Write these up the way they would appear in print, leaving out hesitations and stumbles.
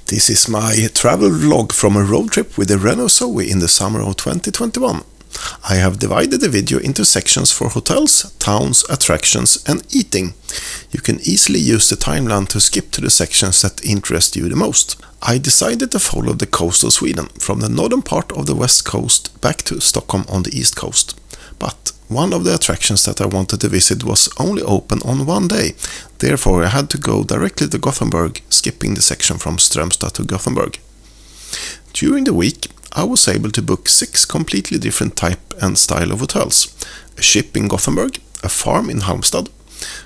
This is my travel vlog from a road trip with the Renault Zoe in the summer of 2021. I have divided the video into sections for hotels, towns, attractions and eating. You can easily use the timeline to skip to the sections that interest you the most. I decided to follow the coast of Sweden, from the northern part of the west coast back to Stockholm on the east coast. But one of the attractions that I wanted to visit was only open on one day. Therefore I had to go directly to Gothenburg, skipping the section from Strömstad to Gothenburg. During the week I was able to book 6 completely different type and style of hotels. A ship in Gothenburg, a farm in Halmstad,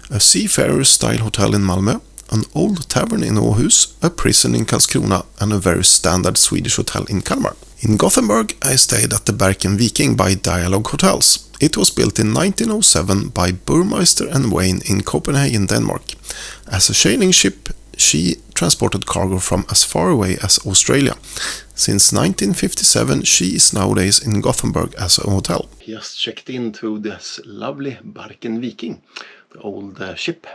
a seafarer style hotel in Malmö, an old tavern in Åhus, a prison in Karlskrona and a very standard Swedish hotel in Kalmar. In Gothenburg I stayed at the Barken Viking by Dialog hotels. It was built in 1907 by Burmeister and Wayne in Copenhagen, Denmark. As a sailing ship, she transported cargo from as far away as Australia. Since 1957, she is nowadays in Gothenburg as a hotel. Just checked into this lovely Barken Viking, the old ship,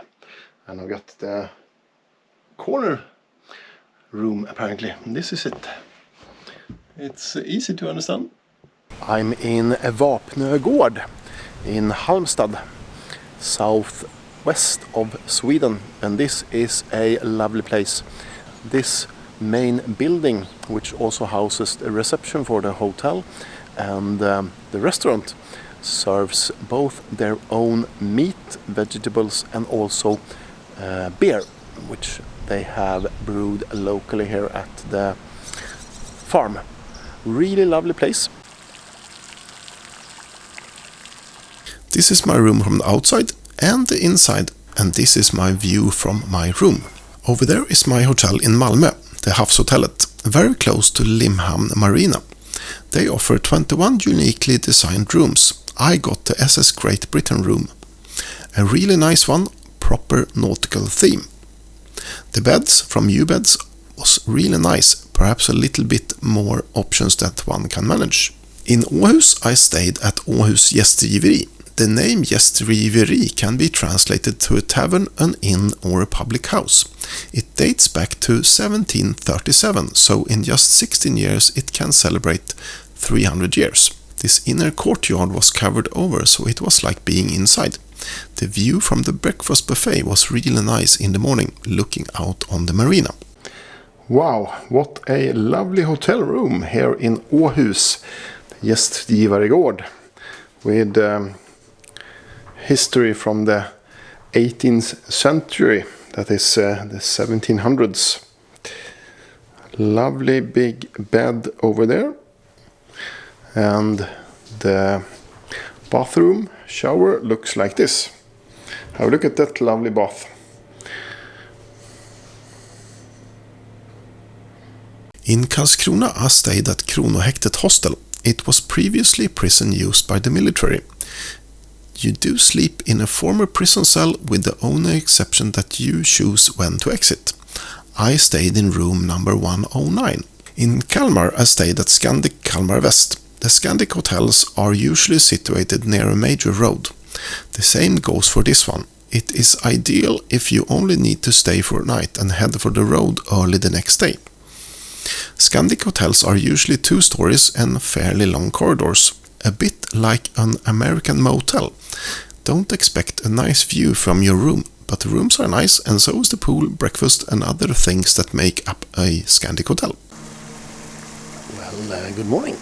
and I've got the corner room apparently. This is it. It's easy to understand. I'm in Wapnö Gård in Halmstad, southwest of Sweden, and this is a lovely place. This main building, which also houses the reception for the hotel and the restaurant, serves both their own meat, vegetables and also beer, which they have brewed locally here at the farm. Really lovely place. This is my room from the outside and the inside, and this is my view from my room. Over there is my hotel in Malmö, the Havshotellet, very close to Limhamn Marina. They offer 21 uniquely designed rooms. I got the SS Great Britain room. A really nice one, proper nautical theme. The beds from U-Beds was really nice, perhaps a little bit more options that one can manage. In Åhus I stayed at Åhus Gästgivaregård. The name Gästgiveri can be translated to a tavern, an inn or a public house. It dates back to 1737, so in just 16 years it can celebrate 300 years. This inner courtyard was covered over, so it was like being inside. The view from the breakfast buffet was really nice in the morning, looking out on the marina. Wow, what a lovely hotel room here in Åhus Gästgivaregård, with history from the 18th century, that is the 1700s. Lovely big bed over there, and the bathroom shower looks like this. Have a look at that lovely bath. In Karlskrona I stayed at Kronohäktet Hostel. It was previously a prison used by the military. You do sleep in a former prison cell, with the only exception that you choose when to exit. I stayed in room number 109. In Kalmar I stayed at Scandic Kalmar Väst. The Scandic hotels are usually situated near a major road. The same goes for this one. It is ideal if you only need to stay for a night and head for the road early the next day. Scandic hotels are usually 2 stories and fairly long corridors. A bit like an American motel. Don't expect a nice view from your room, but the rooms are nice, and so is the pool, breakfast and other things that make up a Scandic hotel. Well, good morning.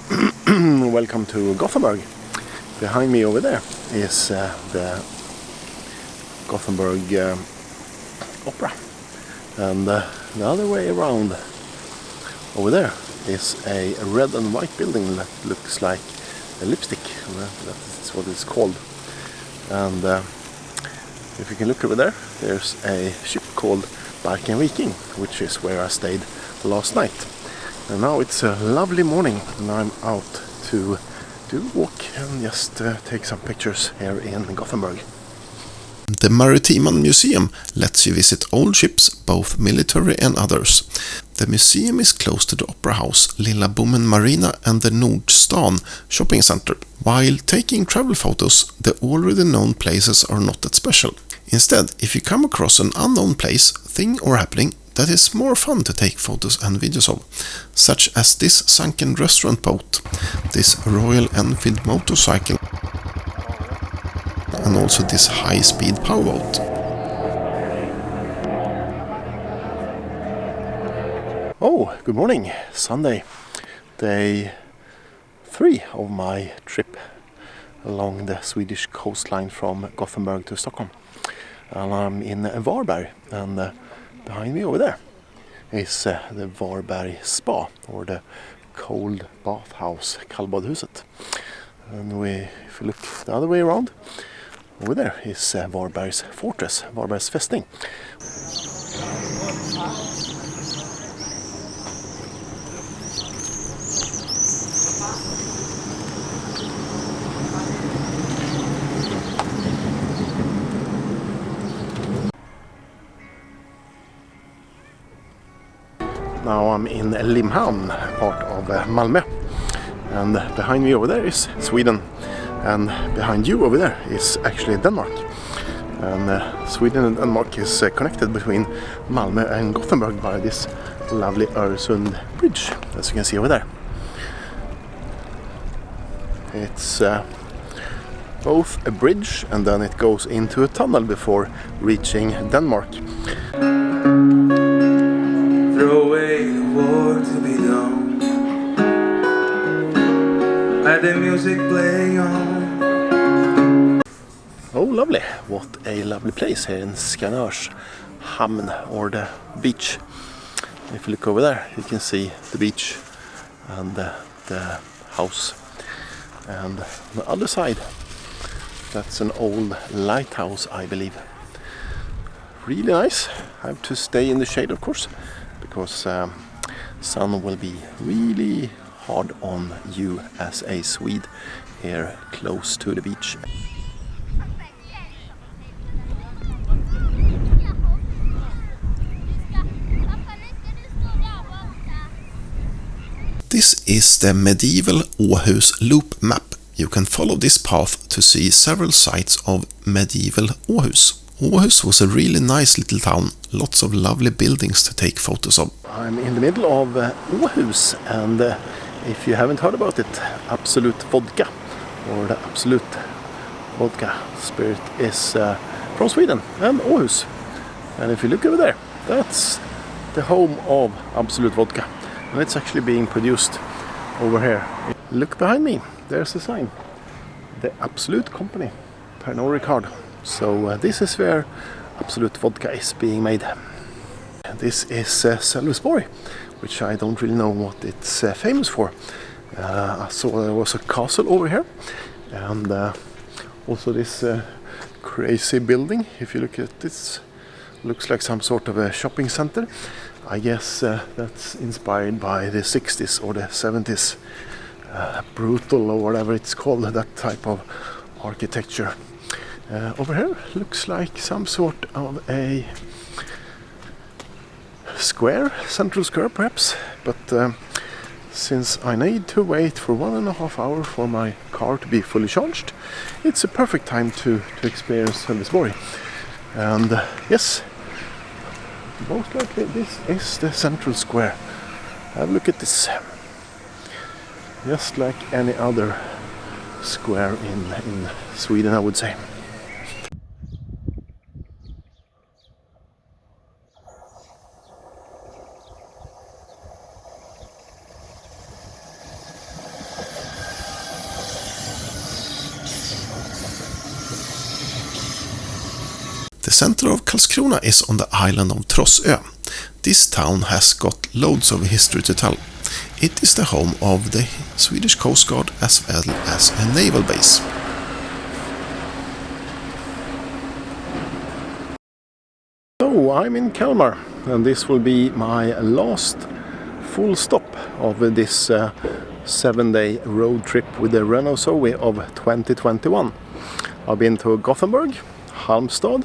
Welcome to Gothenburg. Behind me over there is the Gothenburg Opera, and the other way around over there is a red and white building that looks like a lipstick. That's what it's called. And if you can look over there, there's a ship called Barken Viking, which is where I stayed last night. And now it's a lovely morning, and I'm out to do a walk and just take some pictures here in Gothenburg. The Maritiman Museum lets you visit old ships, both military and others. The museum is close to the Opera House, Lilla Bommen Marina and the Nordstan shopping center. While taking travel photos, the already known places are not that special. Instead, if you come across an unknown place, thing or happening, that is more fun to take photos and videos of, such as this sunken restaurant boat, this Royal Enfield motorcycle, and also this high-speed powerboat. Oh, good morning. Sunday, day 3 of my trip along the Swedish coastline from Gothenburg to Stockholm. And I'm in Varberg, and behind me over there is the Varberg spa, or the cold bathhouse, Kallbadhuset. And if you look the other way around, over there is Varbergs fortress, Varbergs fästning. Now I'm in Limhamn, part of Malmö, and behind me over there is Sweden, and behind you over there is actually Denmark. And Sweden and Denmark is connected between Malmö and Gothenburg by this lovely Öresund bridge, as you can see over there. It's both a bridge and then it goes into a tunnel before reaching Denmark. Throw away the war to be done. Let the music play on. Oh, lovely. What a lovely place here in Scandic Hamn, or the beach. If you look over there, you can see the beach and the house. And on the other side, that's an old lighthouse, I believe. Really nice. I have to stay in the shade, of course, because sun will be really hard on you as a Swede here close to the beach. This is the medieval Åhus loop map. You can follow this path to see several sites of medieval Åhus. Åhus was a really nice little town, lots of lovely buildings to take photos of. I'm in the middle of Åhus, and if you haven't heard about it, Absolut Vodka, or the Absolut Vodka spirit, is from Sweden and Åhus. And if you look over there, that's the home of Absolut Vodka, and it's actually being produced over here. Look behind me, there's a sign, the Absolut Company, Pernod Ricard. So this is where Absolut Vodka is being made. This is Sölvesborg, which I don't really know what it's famous for. I saw there was a castle over here, and also this crazy building. If you look at this, looks like some sort of a shopping center. I guess that's inspired by the 60s or the 70s, brutal or whatever it's called, that type of architecture. Over here looks like some sort of a square, central square perhaps, but since I need to wait for 1.5 hours for my car to be fully charged, it's a perfect time to experience Sölvesborg. And yes, most likely this is the central square. Have a look at this. Just like any other square in Sweden, I would say. The center of Karlskrona is on the island of Trossö. This town has got loads of history to tell. It is the home of the Swedish Coast Guard as well as a naval base. So I'm in Kalmar, and this will be my last full stop of this 7-day road trip with the Renault Zoe of 2021. I've been to Gothenburg, Halmstad,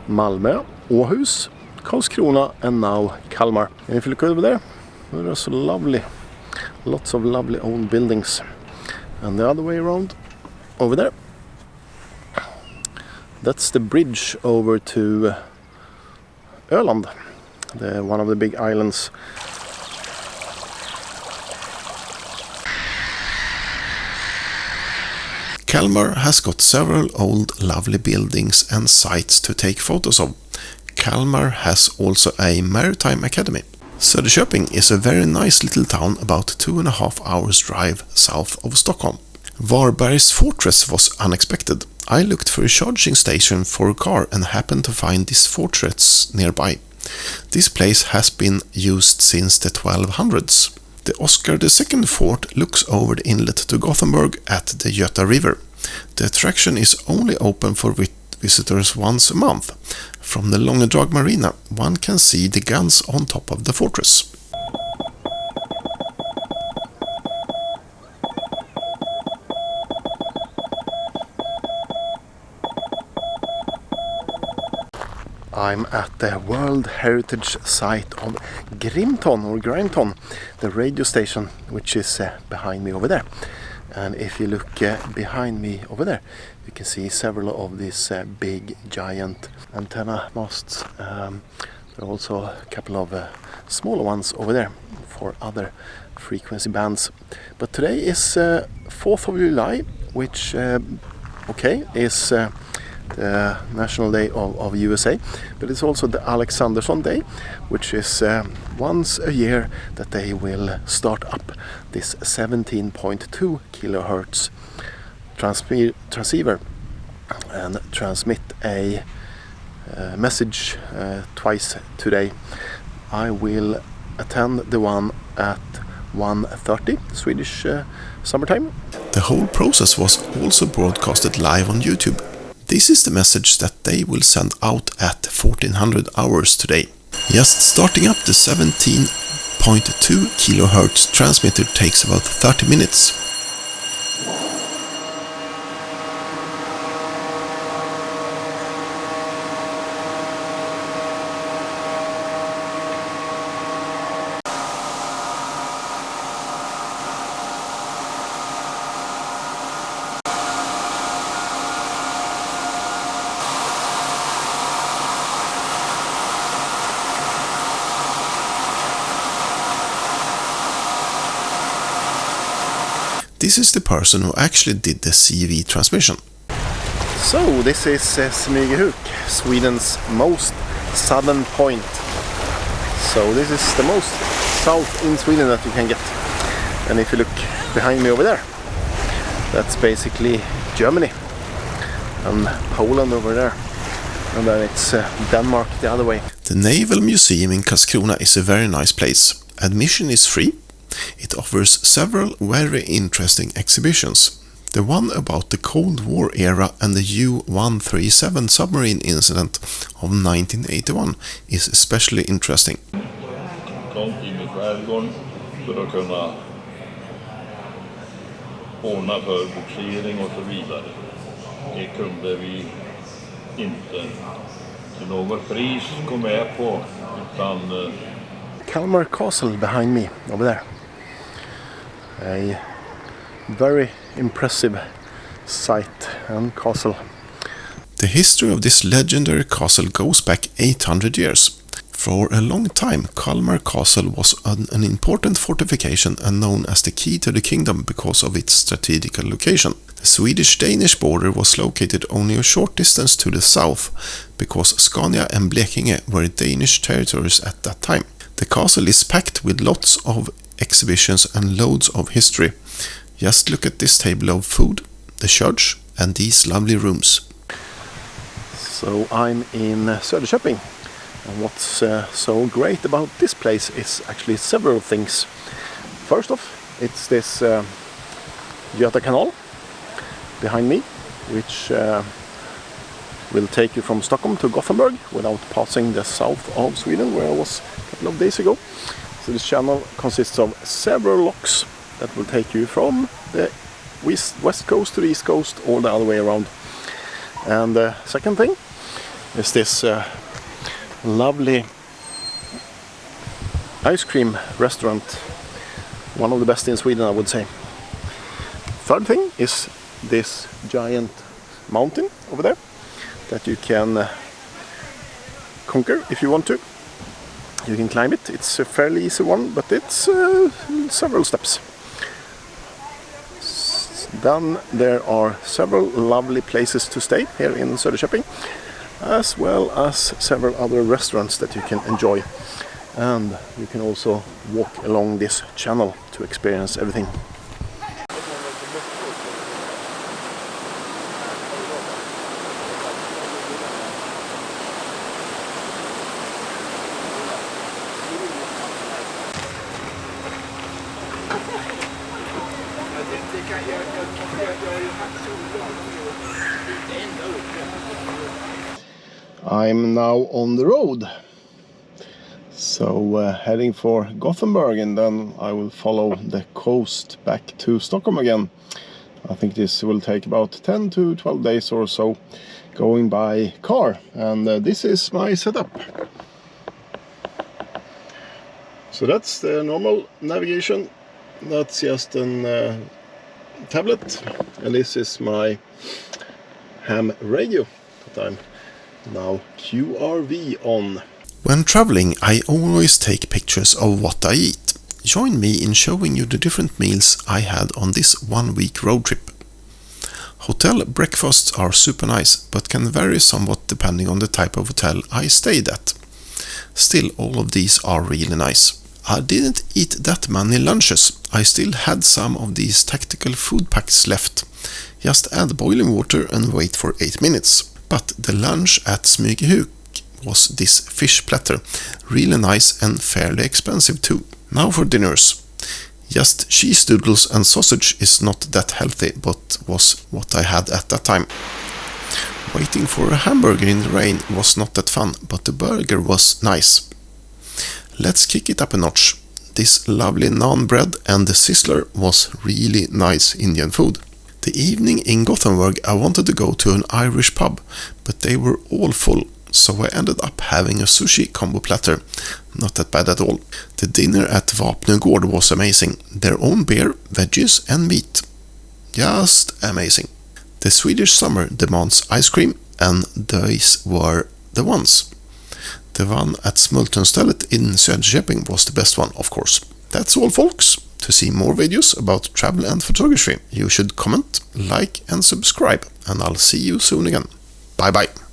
Malmö, Åhus, Karlskrona, and now Kalmar. And if you look over there, there's lots of lovely old buildings. And the other way around, over there, that's the bridge over to Öland. one of the big islands. Kalmar has got several old lovely buildings and sites to take photos of. Kalmar has also a maritime academy. Söderköping is a very nice little town about 2.5 hours drive south of Stockholm. Varbergs fortress was unexpected. I looked for a charging station for a car and happened to find this fortress nearby. This place has been used since the 1200s. The Oscar II fort looks over the inlet to Gothenburg at the Göta river. The attraction is only open for visitors once a month. From the Långedrag marina, one can see the guns on top of the fortress. I'm at the World Heritage Site of Grimeton, the radio station, which is behind me over there. And if you look behind me over there, you can see several of these big giant antenna masts. There are also a couple of smaller ones over there for other frequency bands. But today is 4th of July, which is the National Day of USA, but it's also the Alexanderson Day, which is once a year that they will start up this 17.2 kilohertz transceiver and transmit a message twice today. I will attend the one at 1:30 Swedish summertime. The whole process was also broadcasted live on YouTube. This is the message that they will send out at 1400 hours today. Just starting up the 17.2 kilohertz transmitter takes about 30 minutes. This is the person who actually did the CV transmission. So this is Smygehuk, Sweden's most southern point. So this is the most south in Sweden that you can get. And if you look behind me over there, that's basically Germany and Poland over there. And then it's Denmark the other way. The Naval Museum in Karlskrona is a very nice place. Admission is free. It offers several very interesting exhibitions. The one about the Cold War era and the U-137 submarine incident of 1981 is especially interesting. Långt in i skärgården för att kunna ordna för boxering och så vidare. Det kunde vi inte till något pris gå med på, utan Kalmar Castle behind me over there. A very impressive site and castle. The history of this legendary castle goes back 800 years. For a long time, Kalmar Castle was an important fortification and known as the key to the kingdom because of its strategic location. The Swedish-Danish border was located only a short distance to the south because Scania and Blekinge were Danish territories at that time. The castle is packed with lots of exhibitions and loads of history. Just look at this table of food, the church, and these lovely rooms. So I'm in Söderköping, and what's so great about this place is actually several things. First off, it's this Göta canal behind me, which will take you from Stockholm to Gothenburg without passing the south of Sweden, where I was a couple of days ago. So this channel consists of several locks that will take you from the west coast to the east coast, or the other way around. And the second thing is this lovely ice cream restaurant, one of the best in Sweden, I would say. Third thing is this giant mountain over there that you can conquer if you want to. You can climb it. It's a fairly easy one, but it's several steps. Then there are several lovely places to stay here in Söderköping, as well as several other restaurants that you can enjoy. And you can also walk along this channel to experience everything. I'm now on the road, so heading for Gothenburg, and then I will follow the coast back to Stockholm again. I think this will take about 10 to 12 days or so, going by car, and this is my setup. So that's the normal navigation. That's just a tablet, and this is my ham radio that I'm now QRV on. When traveling, I always take pictures of what I eat. Join me in showing you the different meals I had on this 1 week road trip. Hotel breakfasts are super nice, but can vary somewhat depending on the type of hotel I stayed at. Still, all of these are really nice. I didn't eat that many lunches. I still had some of these tactical food packs left. Just add boiling water and wait for 8 minutes. But the lunch at Smygehuk was this fish platter, really nice and fairly expensive too. Now for dinners. Just cheese doodles and sausage is not that healthy, but was what I had at that time. Waiting for a hamburger in the rain was not that fun, but the burger was nice. Let's kick it up a notch. This lovely naan bread and the sizzler was really nice Indian food. The evening in Gothenburg I wanted to go to an Irish pub, but they were all full, so I ended up having a sushi combo platter. Not that bad at all. The dinner at Wapnö Gård was amazing. Their own beer, veggies and meat. Just amazing. The Swedish summer demands ice cream, and these were the ones. The one at Smygehuk in Söderköping was the best one, of course. That's all, folks. To see more videos about travel and photography, you should comment, like and subscribe, and I'll see you soon again. Bye bye.